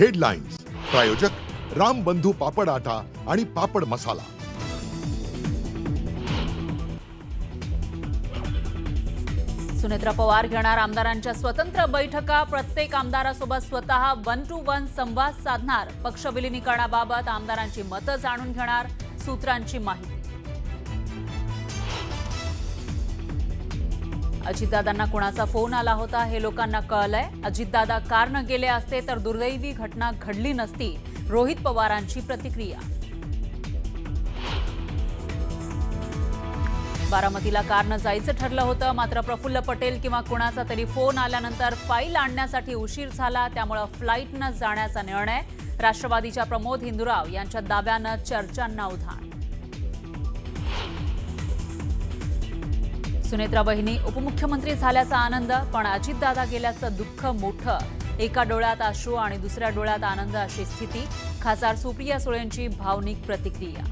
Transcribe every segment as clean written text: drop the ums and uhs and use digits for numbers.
Headlines प्रायोजक राम बंधू पापड आटा आणि पापड मसाला। सुनेत्रा पवार घेणार आमदारांच्या स्वतंत्र बैठका। प्रत्येक आमदारासोबत स्वतः 1 to 1 संवाद साधणार। पक्ष विलीनीकरणाबाबत आमदारांची मतं जाणून घेणार। सूत्रांची माहिती। अजितदादांना कोणाचा फोन आला होता हे लोकांना कळलंय। अजितदादा कार न गेले असते तर दुर्दैवी घटना घडली नसती। रोहित पवारांची प्रतिक्रिया। बारामतीला कारनं जायचं ठरलं होतं, मात्र प्रफुल्ल पटेल किंवा कुणाचा तरी फोन आल्यानंतर फाईल आणण्यासाठी उशीर झाला, त्यामुळे फ्लाईटनं जाण्याचा निर्णय। राष्ट्रवादीच्या प्रमोद हिंदुराव यांच्या दाव्यानं चर्चांना उधाण। सुनेत्रा वहिनी उपमुख्यमंत्री झाल्याचा आनंद, पण अजितदादा गेल्याचं दुःख मोठं। एका डोळ्यात अश्रू आणि दुसऱ्या डोळ्यात आनंद अशी स्थिती। खासदार सुप्रिया सुळेंची भावनिक प्रतिक्रिया।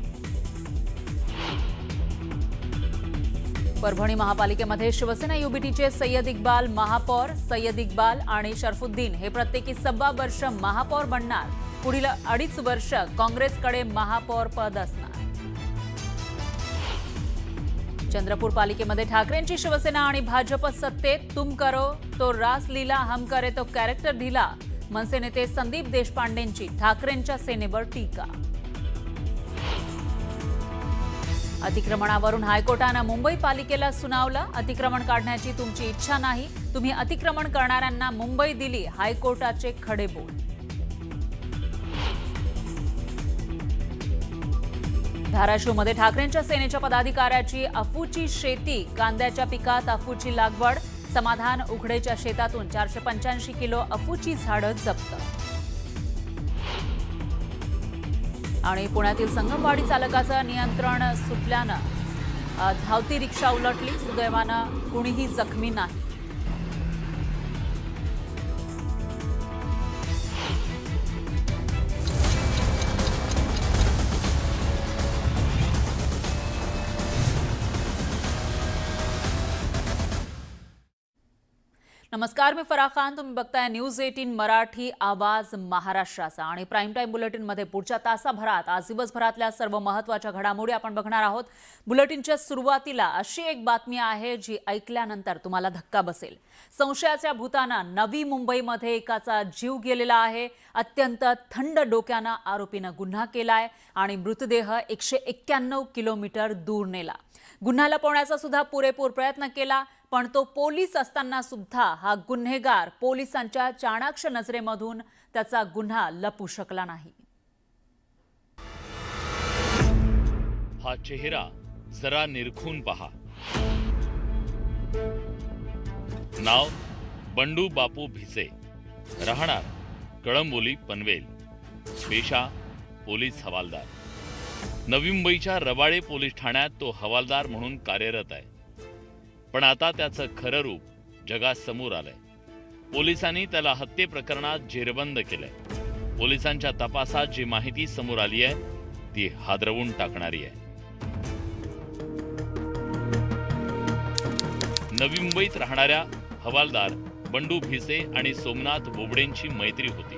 परभणी महापालिकेमध्ये शिवसेना युबीटीचे सय्यद इक्बाल महापौर। सय्यद इक्बाल आणि शरफुद्दीन हे प्रत्येकी 1.25 वर्ष महापौर बनणार। पुढील 2.5 वर्ष काँग्रेसकडे महापौर पद असणार। चंद्रपूर पालिकेमध्ये ठाकरेंची शिवसेना आणि भाजप सत्तेत। तुम करो तो रास लीला, हम करे तो कॅरेक्टर ढिला। मनसे नेते संदीप देशपांडेंची ठाकरेंच्या सेनेवर टीका। अतिक्रमणावरून हायकोर्टानं मुंबई पालिकेला सुनावलं। अतिक्रमण काढण्याची तुमची इच्छा नाही, तुम्ही अतिक्रमण करणाऱ्यांना मुंबई दिली। हायकोर्टाचे खडे बोल। धाराशिवमध्ये ठाकरेंच्या सेनेच्या पदाधिकाऱ्याची अफूची शेती। कांद्याच्या पिकात अफूची लागवड। समाधान उघडेच्या शेतातून 485 किलो अफूची झाडं जप्त। आणि पुण्यातील संगमवाडी चालकाचं नियंत्रण सुटल्यानं धावती रिक्षा उलटली। सुदैवानं कुणीही जखमी नाही। नमस्कार, मी फराह खान। तुम्ही बघताय न्यूज 18 मराठी, आवाज महाराष्ट्राचा। आणि प्राईम टाइम बुलेटिन मध्ये पुढच्या तासाभरात आज दिवसभरातल्या सर्व महत्त्वाच्या घडामोडी आपण बघणार आहोत। बुलेटिनच्या सुरुवातीला अशी एक बातमी आहे जी ऐकल्यानंतर तुम्हाला धक्का बसेल। संशयाच्या भूतानं नवी मुंबईमध्ये एकाचा जीव गेलेला आहे। अत्यंत थंड डोक्यानं आरोपीनं गुन्हा केलाय आणि मृतदेह 191 किलोमीटर दूर नेला। गुन्हा लपवण्याचा सुद्धा पुरेपूर प्रयत्न केला, पण तो पोलीस असताना सुद्धा हा गुन्हेगार पोलिसांच्या चाणाक्ष नजरेमधून त्याचा गुन्हा लपू शकला नाही। हा चेहरा जरा निरखून पहा। नाव बंडू बापू भिसे, राहणार कळंबोली पनवेल। पेशा पोलीस हवालदार। नवी मुंबईच्या रबाळे पोलीस ठाण्यात तो हवालदार म्हणून कार्यरत आहे। पण आता त्याचं खरं रूप जगासमोर आलंय। पोलिसांनी त्याला हत्ये प्रकरणात जेरबंद केलंय। पोलिसांच्या तपासात जी माहिती समोर आली आहे ती हादरवून टाकणारी आहे। नवी मुंबईत राहणाऱ्या हवालदार बंडू भिसे आणि सोमनाथ बोबडेंची मैत्री होती,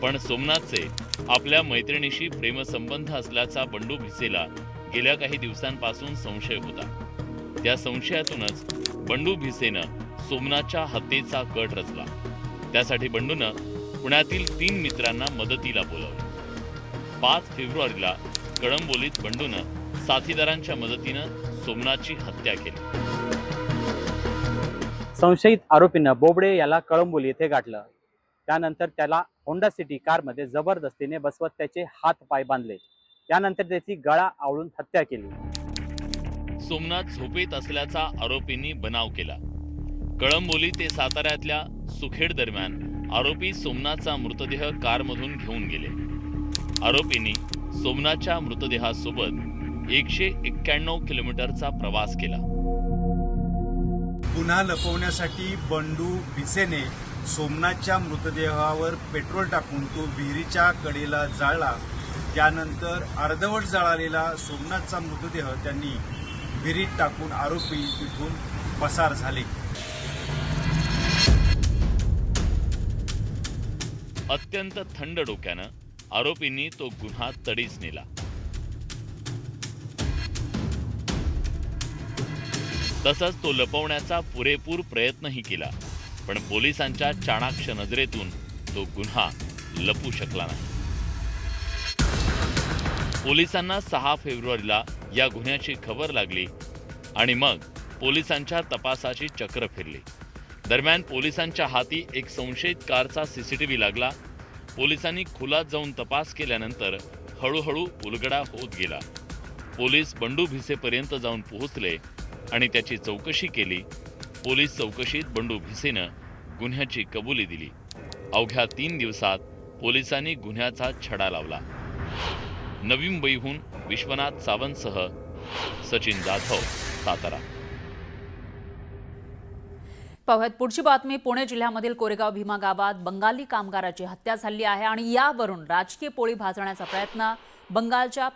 पण सोमनाथचे आपल्या मैत्रिणीशी प्रेमसंबंध असल्याचा बंडू भिसेला गेल्या काही दिवसांपासून संशय होता। त्या संशयातूनच बंडू भिसेनं सोमनाथच्या हत्येचा कट रचला। त्यासाठी बंडूनं पुण्यातील 3 मित्रांना मदतीला बोलावले। 5 फेब्रुवारीला कळंबोलीत बंडूनं साथीदारांच्या मदतीनं सोमनाथची हत्या केली। संशयित आरोपीनं बोबडे याला कळंबोली येथे गाठलं। त्यानंतर त्याला होंडा सिटी कारमध्ये जबरदस्तीने बसवत त्याचे हात पाय बांधले। त्यानंतर त्याची गळा आवळून हत्या केली। सोमनाथ झोपेत असल्याचा आरोपींनी बनाव केला। कळंबोली ते साताऱ्यातल्या सुखेड दरम्यान आरोपी सोमनाथचा मृतदेह कारमधून घेऊन गेले। आरोपींनी सोमनाथच्या मृतदेहासोबत 191 किलोमीटरचा प्रवास केला। गुन्हा लपवण्यासाठी बंडू भिसेने सोमनाथच्या मृतदेहावर पेट्रोल टाकून तो विहिरीच्या कडेला जाळला। त्यानंतर अर्धवट जळालेला सोमनाथचा मृतदेह त्यांनी विहिरीत टाकून आरोपी तिथून पसार झाले। अत्यंत थंड डोक्यानं आरोपींनी तो गुन्हा तडीस नेला. तसंच तो लपवण्याचा पुरेपूर प्रयत्नही केला, पण पोलिसांच्या चाणाक्ष नजरेतून तो गुन्हा लपू शकला नाही. पोलिसांना 6 फेब्रुवारीला या गुन्ह्याची खबर लागली आणि मग पोलिसांच्या तपासाची चक्र फिरली. दरम्यान पोलिसांच्या हाती एक संशयित कारचा सीसीटीव्ही लागला. पोलिसांनी खोलात जाऊन तपास केल्यानंतर हळूहळू उलगडा होत गेला. पोलीस बंडू भिसेपर्यंत जाऊन पोहोचले आणि त्याची चौकशी केली. पोलीस चौकशीत बंडू भिसेनं गुन्ह्याची कबुली दिली. अवघ्या 3 दिवसात पोलिसांनी गुन्ह्याचा छडा लावला. नवी मुंबईहून विश्वनाथ सावंतसह सचिन जाधव, सातारा. पाहुयात पुढची बातमी. पुणे जिल्ह्यामधील कोरेगाव भीमा गावात बंगाली कामगाराची हत्या झाली आहे आणि यावरून राजकीय पोळी भाजण्याचा प्रयत्न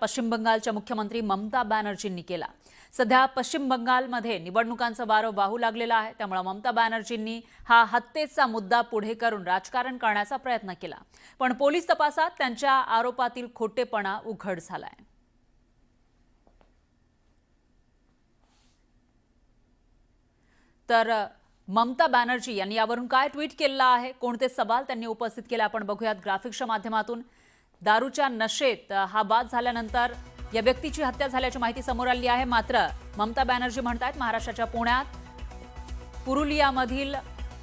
पश्चिम बंगालच्या मुख्यमंत्री ममता बॅनर्जींनी केला. सध्या पश्चिम बंगालमध्ये निवडणुकांचा वारं वाहू लागलेला आहे, त्यामुळे ममता बॅनर्जींनी हा हत्येचा मुद्दा पुढे करून राजकारण करण्याचा प्रयत्न केला. पण पोलीस तपासात त्यांच्या आरोपातील खोटेपणा उघड झालाय. तर ममता बॅनर्जी यांनी यावरून काय ट्विट केलं आहे, कोणते सवाल त्यांनी उपस्थित केले आपण बघूयात ग्राफिक्सच्या माध्यमातून. दारूच्या नशेत हा वाद झाल्यानंतर या व्यक्तीची हत्या झाल्याची माहिती समोर आली आहे. मात्र ममता बॅनर्जी म्हणतात महाराष्ट्राच्या पुण्यात पुरुलियामधील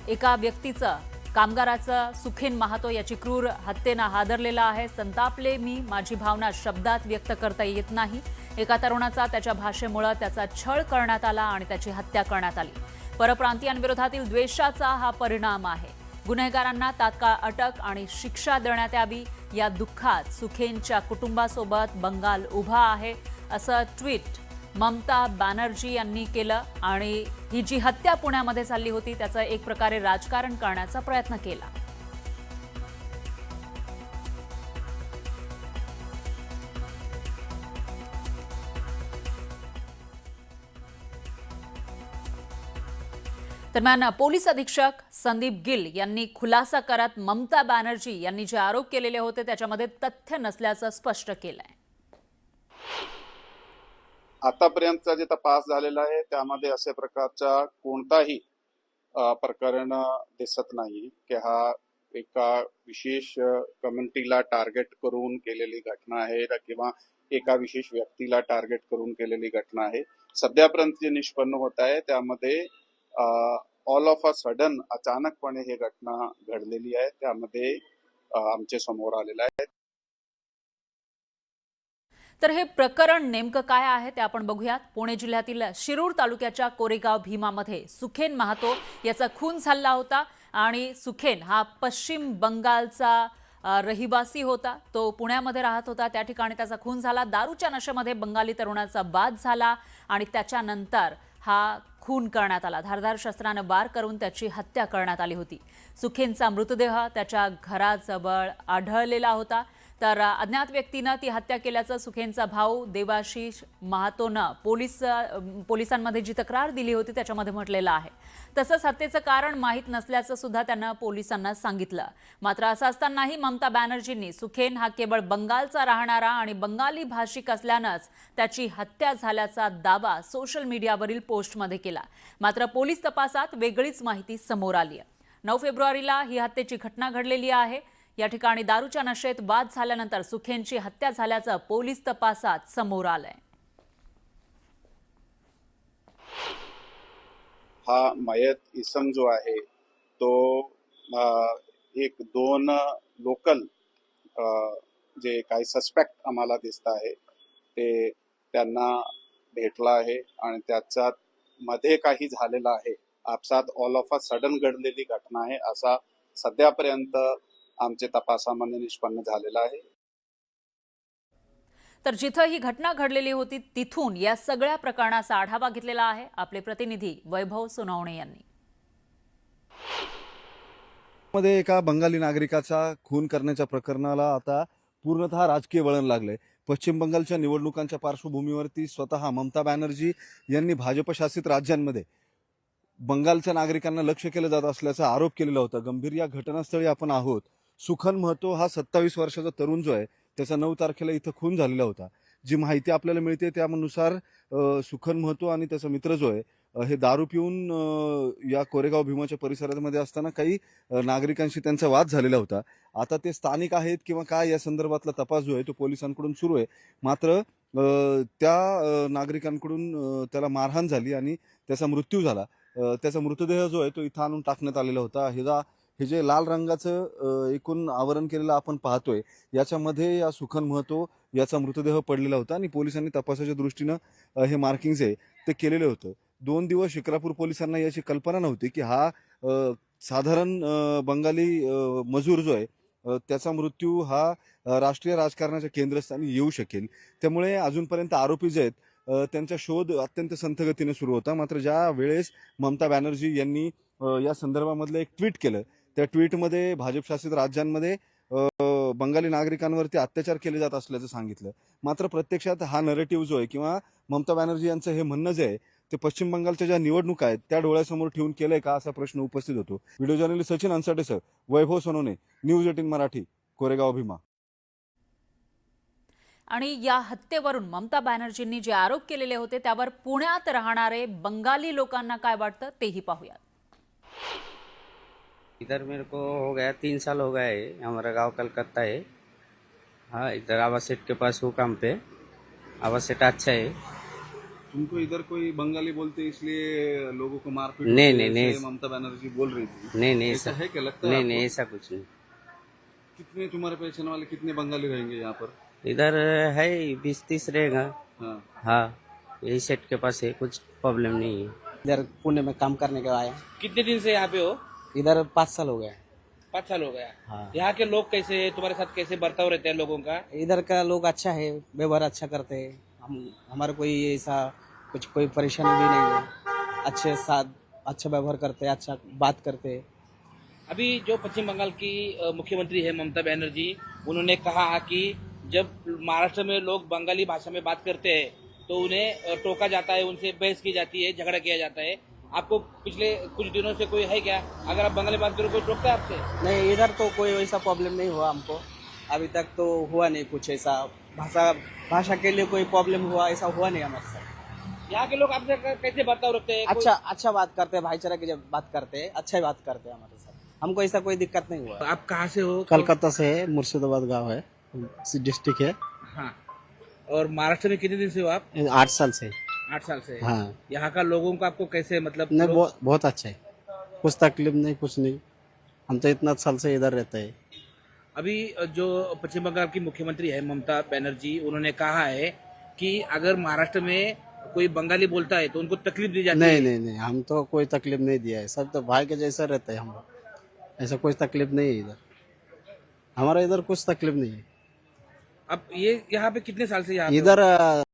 एका व्यक्तीचं, कामगाराचं सुखेन महातो याची क्रूर हत्येनं हादरलेला आहे. संतापले मी, माझी भावना शब्दात व्यक्त करता येत नाही. एका तरुणाचा त्याच्या भाषेमुळे त्याचा छळ करण्यात आला आणि त्याची हत्या करण्यात आली. परप्रांतीयांविरोधातील द्वेषाचा हा परिणाम आहे. गुन्हेगारांना तात्काळ अटक आणि शिक्षा देण्यात यावी. या दुःखात सुखेनच्या कुटुंबासोबत बंगाल उभा आहे, असं ट्विट ममता बॅनर्जी यांनी केलं. आणि ही जी हत्या पुण्यामध्ये झाली होती त्याचं एक प्रकारे राजकारण करण्याचा प्रयत्न केला. दरम्यान पोलीस अधीक्षक संदीप गिल यांनी खुलासा करत ममता बॅनर्जी यांनी जे आरोप केलेले होते त्याच्यामध्ये तथ्य नसल्याचं स्पष्ट केलंय. आतापर्यंतचा जे तपास झालेला आहे त्यामध्ये अशा प्रकारचा कोणताही प्रकरण दिसत नाही की हा एका विशेष कम्युनिटीला टार्गेट करून केलेली घटना आहे किंवा एका विशेष व्यक्तीला टार्गेट करून केलेली घटना आहे. सध्यापर्यंत जे निष्पन्न होत आहे त्यामध्ये ऑल ऑफ अ सडन अचानकपणे ही घटना घडलेली आहे, त्यामध्ये आमच्या समोर आलेलं आहे. तर हे प्रकरण नेमकं काय आहे ते आपण बघूयात. पुणे जिल्ह्यातील शिरूर तालुक्याच्या कोरेगाव भीमामध्ये सुखेन महातो याचा खून झाला होता आणि सुखेन हा पश्चिम बंगालचा रहिवासी होता. तो पुण्यामध्ये राहत होता, त्या ठिकाणी त्याचा खून झाला. दारूच्या नशेमध्ये बंगाली तरुणाचा वाद झाला आणि त्याच्यानंतर हा खून करण्यात आला. धारदार शस्त्राने वार करून त्याची हत्या करण्यात आली होती. सुखेनचा मृतदेह त्याच्या घराजवळ आढळलेला होता. तर अज्ञात व्यक्तीनं ती हत्या केल्याचं सुखेनचा भाऊ देवाशीष महातोनं पोलिसांमध्ये जी तक्रार दिली होती त्याच्यामध्ये म्हटलेलं आहे. तसंच हत्येचं कारण माहीत नसल्याचं सुद्धा त्यानं पोलिसांना सांगितलं. मात्र असं असतानाही ममता बॅनर्जींनी सुखेन हा केवळ बंगालचा राहणारा आणि बंगाली भाषिक असल्यानंच त्याची हत्या झाल्याचा दावा सोशल मीडियावरील पोस्टमध्ये केला. मात्र पोलीस तपासात वेगळीच माहिती समोर आली आहे. 9 फेब्रुवारीला ही हत्येची घटना घडलेली आहे. या ठिकाणी दारूच्या नशेत वाद झाल्यानंतर सुखेनची हत्या झाल्याचं पोलीस तपासात समोर आलंय. हा मयत इसम जो आहे तो 1-2 लोकल जे काही सस्पेक्ट आम्हाला दिसत आहे ते त्यांना भेटला आहे आणि त्याच्यात मध्ये काही झालेला आहे. आपसात ऑल ऑफ अ सडन घडलेली घटना आहे असा सध्यापर्यंत आमच्या तपासामध्ये निष्पन्न झालेला आहे. तर जिथं ही घटना घडलेली होती तिथून या सगळ्या प्रकरणाचा आढावा घेतलेला आहे आपले प्रतिनिधी वैभव सोनवणे यांनी. मध्ये एका बंगाली नागरिकाचा खून करण्याच्या प्रकरणाला आता पूर्णतः राजकीय वळण लागले. पश्चिम बंगालच्या निवडणुकांच्या पार्श्वभूमीवरती स्वतः ममता बॅनर्जी यांनी भाजपशासित राज्यांमध्ये बंगालच्या नागरिकांना लक्ष्य केलं जात असल्याचा आरोप केलेला होता. गंभीर या घटनास्थळी आपण आहोत. सुखन महतो हा 27 वर्षाचा तरुण जो आहे त्याचा 9 तारखेला इथं खून झालेला होता. जी माहिती आपल्याला मिळते त्यानुसार सुखन महतो आणि त्याचा मित्र जो आहे हे दारू पिऊन या कोरेगाव भीमाच्या परिसरामध्ये असताना काही नागरिकांशी त्यांचा वाद झालेला होता. आता ते स्थानिक आहेत किंवा काय या संदर्भातला तपास जो आहे तो पोलिसांकडून सुरू आहे. मात्र त्या नागरिकांकडून त्याला मारहाण झाली आणि त्याचा मृत्यू झाला. त्याचा मृतदेह जो आहे तो इथं आणून टाकण्यात आलेला होता. हे जे लाल रंगाचं एकूण आवरण केलेलं आपण पाहतोय याच्यामध्ये या सुखन महतो याचा मृतदेह पडलेला होता आणि पोलिसांनी तपासाच्या दृष्टीनं हे मार्किंग्स आहे ते केलेलं होतं. 2 दिवस शिक्रापूर पोलिसांना याची कल्पना नव्हती की हा साधारण बंगाली मजूर जो आहे त्याचा मृत्यू हा राष्ट्रीय राजकारणाच्या केंद्रस्थानी येऊ शकेल. त्यामुळे अजूनपर्यंत आरोपी जे आहेत त्यांचा शोध अत्यंत संथ गतीने सुरू होता. मात्र ज्या वेळेस ममता बॅनर्जी यांनी या संदर्भामधलं एक ट्विट केलं त्या ट्विटमध्ये भाजप शासित राज्यांमध्ये बंगाली नागरिकांवरती अत्याचार केले जात असल्याचं सांगितलं. मात्र प्रत्यक्षात हा नरेटिव्ह जो आहे किंवा ममता बॅनर्जी यांचं हे म्हणणं जे आहे ते पश्चिम बंगालच्या ज्या निवडणुका आहेत त्या डोळ्यासमोर ठेवून केलंय का असा प्रश्न उपस्थित होतो. व्हिडिओ जर्नलिस्ट सचिन अन्साटेसह वैभव सोनवणे, न्यूज 18 मराठी, कोरेगाव भीमा. आणि या हत्येवरून ममता बॅनर्जींनी जे आरोप केलेले होते त्यावर पुण्यात राहणारे बंगाली लोकांना काय वाटतं तेही पाहूयात. इधर मेरे को हो गया 3 साल हो गया है. हमारा गांव कलकत्ता है. हाँ, इधर आवास सेठ के पास हूँ काम पे. आवास सेठ अच्छा है. तुमको इधर कोई बंगाली बोलते इसलिए लोगों को मारपीट नहीं, होती है, नहीं, नहीं. ऐसे ममता बनर्जी बोल रही थी. नहीं नहीं ऐसा ऐसा है क्या लगता है नहीं आपको? नहीं ऐसा कुछ नहीं. कितने तुम्हारे पहचान वाले कितने बंगाली रहेंगे यहाँ पर? इधर है 20-30 रहेगा. हाँ. हाँ, यही सेठ के पास है. कुछ प्रॉब्लम नहीं है. इधर पुणे में काम करने के आया. कितने दिन से यहाँ पे हो? इधर 5 साल हो गया. 5 साल हो गया. हाँ. यहाँ के लोग कैसे हैं? तुम्हारे साथ कैसे बर्ताव रहते हैं लोगों का? इधर का लोग अच्छा है, व्यवहार अच्छा करते हैं. हमारा कोई ऐसा कुछ कोई परेशानी भी नहीं है. अच्छे साथ अच्छा व्यवहार करते हैं, अच्छा बात करते हैं. अभी जो पश्चिम बंगाल की मुख्यमंत्री है ममता बनर्जी, उन्होंने कहा कि जब महाराष्ट्र में लोग बंगाली भाषा में बात करते हैं तो उन्हें टोका जाता है, उनसे बहस की जाती है, झगड़ा किया जाता है. आपको पिछले कुछ दिनों से कोई है क्या? अगर आप बंगाली बात करो कोई टोकता है आपसे? नहीं, इधर तो कोई वैसा प्रॉब्लम नहीं हुआ हमको. अभी तक तो हुआ नहीं कुछ ऐसा. भाषा के लिए कोई प्रॉब्लम हुआ ऐसा हुआ नहीं हमारे साथ. यहाँ के लोग आपसे कैसे बर्ताव रखते हैं? अच्छा बात करते हैं, भाईचारा की जब बात करते हैं अच्छा बात करते हैं हमारे साथ. हमको ऐसा कोई दिक्कत नहीं हुआ. आप कहाँ से हो? कलकत्ता से है, मुर्शिदाबाद गाँव है, डिस्ट्रिक्ट है. हाँ. और महाराष्ट्र में कितने दिन से हो आप? 8 साल से. 8 साल से. हाँ. यहाँ का लोगों को आपको कैसे मतलब? नहीं, बहुत अच्छा है. कुछ तकलीफ नहीं, कुछ नहीं. हम तो इतना साल से इधर रहते हैं. अभी जो पश्चिम बंगाल की मुख्यमंत्री है ममता बनर्जी, उन्होंने कहा है कि अगर महाराष्ट्र में कोई बंगाली बोलता है तो उनको तकलीफ दी जाती है. नहीं, हम तो कोई तकलीफ नहीं दिया है. सब तो भाई के जैसा रहते हैं हम लोग. ऐसा कोई तकलीफ नहीं है इधर. हमारा इधर कुछ तकलीफ नहीं है. अब ये यहाँ पे कितने साल से यहाँ पे हो? इधर